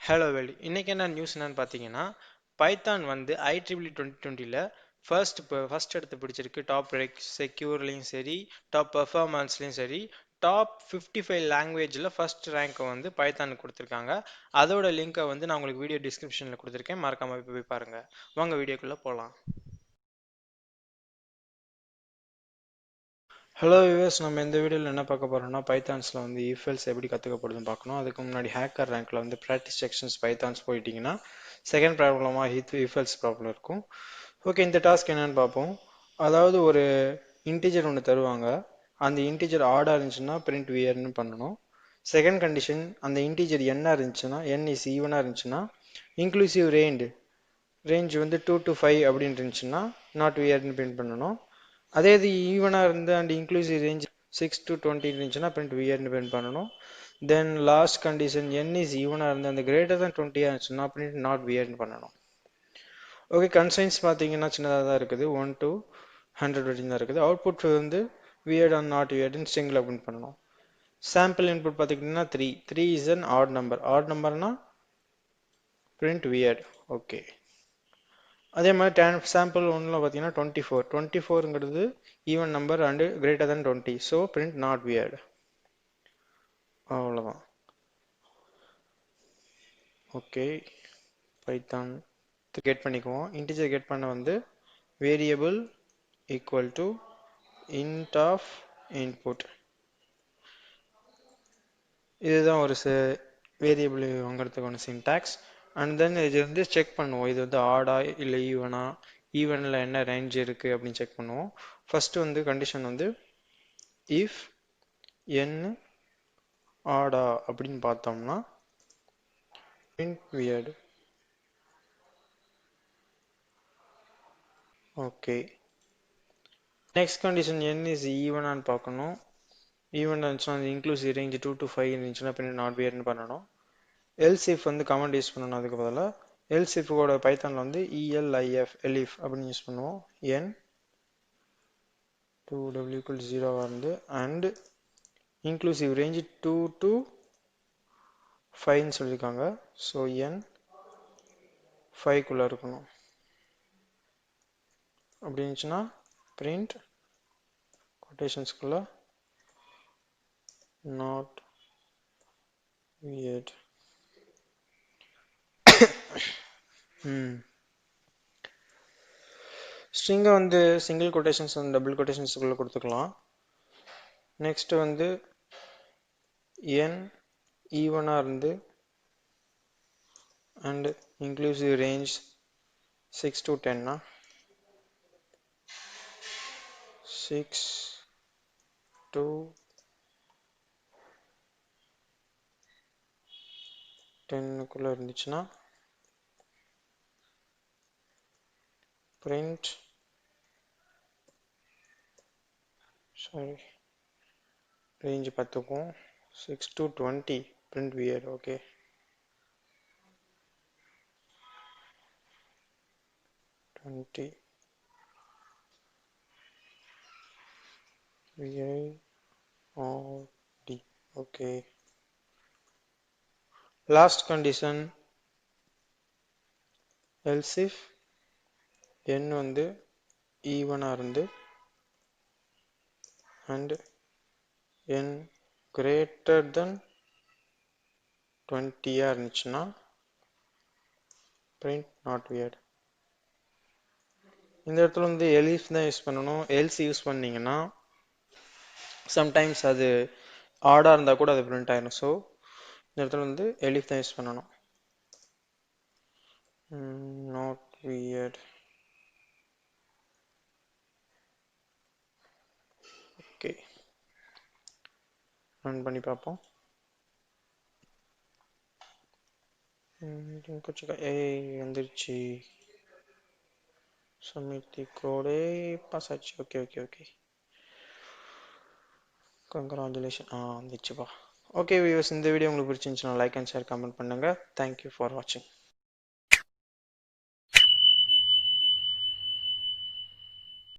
Hello world, இன்னைக்கு என்ன news என்னன்னு பார்த்தீங்கன்னா, பைத்தான் வந்து IEEE 2020ல ஃபர்ஸ்ட் இடத்த பிடிச்சிருக்கு. டாப் செக்யூர்லையும் சரி, டாப் பெர்ஃபார்மன்ஸ்லையும் சரி, டாப் 55 லாங்குவேஜில் ஃபர்ஸ்ட் ரேங்க்கை வந்து பைத்தானுக்கு கொடுத்துருக்காங்க. அதோட லிங்கை வந்து நான் உங்களுக்கு வீடியோ டிஸ்கிரிப்ஷனில் கொடுத்துருக்கேன், மறக்காம போய் பாருங்க. வாங்க வீடியோக்குள்ளே போகலாம். ஹலோ வியூவர்ஸ், நம்ம இந்த வீடியோவில் என்ன பார்க்க போகிறோம்னா, பைத்தான்ஸில் வந்து இஃபெல்ஸ் எப்படி கற்றுக்கப்படுதுன்னு பார்க்கணும். அதுக்கு முன்னாடி ஹேக்கர் ரேங்க்கில் வந்து ப்ராக்டிஸ் செக்ஷன்ஸ் பைத்தான்ஸ் போயிட்டீங்கன்னா செகண்ட் ப்ராப்ளமாக இஃபெல்ஸ் ப்ராப்ளம் இருக்கும். ஓகே, இந்த டாஸ்க் என்னன்னு பார்ப்போம். அதாவது ஒரு இன்டிஜர் ஒன்று தருவாங்க. அந்த இன்டிஜர் ஆடாக இருந்துச்சுன்னா பிரிண்ட் வியர்னு பண்ணணும். செகண்ட் கண்டிஷன், அந்த இன்டிஜர் என்ன இருந்துச்சுன்னா n இஸ் ஈவனாக இருந்துச்சுன்னா இன்க்ளூசிவ் ரேஞ்ச் வந்து 2 to 5 அப்படின்னு இருந்துச்சுன்னா நாட் வியர்னு பிரிண்ட் பண்ணணும். அதே இது ஈவனாக இருந்து அண்ட் இன்க்ளூசிவ் ரேஞ்ச் 6 to 20 இருந்துச்சுன்னா பிரிண்ட் வியர்னு பிரிண்ட் பண்ணணும். Then last condition n is ஈவனாக இருந்து அந்த கிரேட்டர் than 20 இருந்துச்சுன்னா பிரிண்ட் நாட் வியர்னு பண்ணணும். ஓகே, கன்சைன்ஸ் பார்த்தீங்கன்னா சின்னதாக தான் இருக்குது. 1 to 100 வரைக்கும் தான் இருக்குது. அவுட்புட் வந்து வியர்ட் அண்ட் நாட் வியர்டுன்னு ஸ்ட்ரிங்கில் பிரிண்ட் பண்ணணும். சாம்பிள் இன்புட் பார்த்துக்கிட்டிங்கன்னா 3 is an odd number. Odd நம்பர்னா பிரிண்ட் வியர்ட். ஓகே, அதே மாதிரி சாம்பிள் ஒன்றில் பார்த்தீங்கன்னா 24ங்கிறது even number and greater than 20, so print not weird. அவ்வளோதான். ஓகே, பைத்தான் கெட் பண்ணிக்குவோம். இன்டிஜர் கெட் பண்ண வந்து variable equal to int of input. இதுதான் ஒரு வேரியபிள் வாங்கிறதுக்கான சின்டாக்ஸ். அண்ட் தென் இது வந்து செக் பண்ணுவோம், இது வந்து ஆடா இல்லை ஈவனா, ஈவனில் என்ன ரேஞ்ச் இருக்குது அப்படின்னு செக் பண்ணுவோம். ஃபர்ஸ்ட் வந்து கண்டிஷன் வந்து இஃப் n ஆடா அப்படின்னு பார்த்தோம்னா print weird. Okay, next condition n is ஈவனான்னு பார்க்கணும். ஈவன் இருந்துச்சுன்னா இன்க்ளூசிவ் ரேஞ்ச் 2 to 5 இருந்துச்சுன்னா பிரிண்ட் நாட் வியர்னு பண்ணணும். எல்ஸ் இஃப் வந்து கமெண்ட் யூஸ் பண்ணணும். அதுக்கு பதிலாக எல்ஸ் இஃபோட பைத்தானில் வந்து elif அப்படின்னு யூஸ் பண்ணுவோம். n 2w equal 0 வந்து அண்ட் இன்க்ளூசிவ் ரேஞ்ச் 2 to 5ன்னு சொல்லியிருக்காங்க. ஸோ n 5க்குள்ளே இருக்கணும். அப்படி இருந்துச்சுன்னா பிரிண்ட் கொட்டேஷன்ஸ்குள்ள நாட் வியர்ட். ஸ்ட்ரிங்கை வந்து சிங்கிள் கொட்டேஷன்ஸ் அண்ட் டபுள் கொட்டேஷன்ஸுக்குள்ளே கொடுத்துக்கலாம். நெக்ஸ்ட் வந்து n ஈவனாக இருந்து and inclusive range 6 to 10னா 6 to 10க்குள்ளே இருந்துச்சுன்னா பிரிண்ட் ரேஞ்ச் பார்த்துக்குவோம். 6 to 20 print wear. Okay, okay. Last condition else if n வந்து ஈவனாக இருந்து அண்ட் n greater than 20 இருந்துச்சுன்னா print not weird. இந்த இடத்துல வந்து elif தான் யூஸ் பண்ணணும். else யூஸ் பண்ணீங்கன்னா சம்டைம்ஸ் அது ஆடாக இருந்தால் கூட அது பிரிண்ட் ஆயிடும். ஸோ இந்த இடத்துல வந்து elif தான் யூஸ் பண்ணணும். not weird. ஓகே, ரன் பண்ணி பார்ப்போம். வந்துருச்சு. சமித்தி கோடே பாஸ் ஆச்சு. Okay okay okay, congratulation. வந்துச்சுப்பா. ஓகே வியூவர்ஸ், இந்த வீடியோ உங்களுக்கு பிடிச்சிருந்துச்சுன்னா லைக் அண்ட் ஷேர் கமெண்ட் பண்ணுங்கள். தேங்க்யூ ஃபார் வாட்சிங்.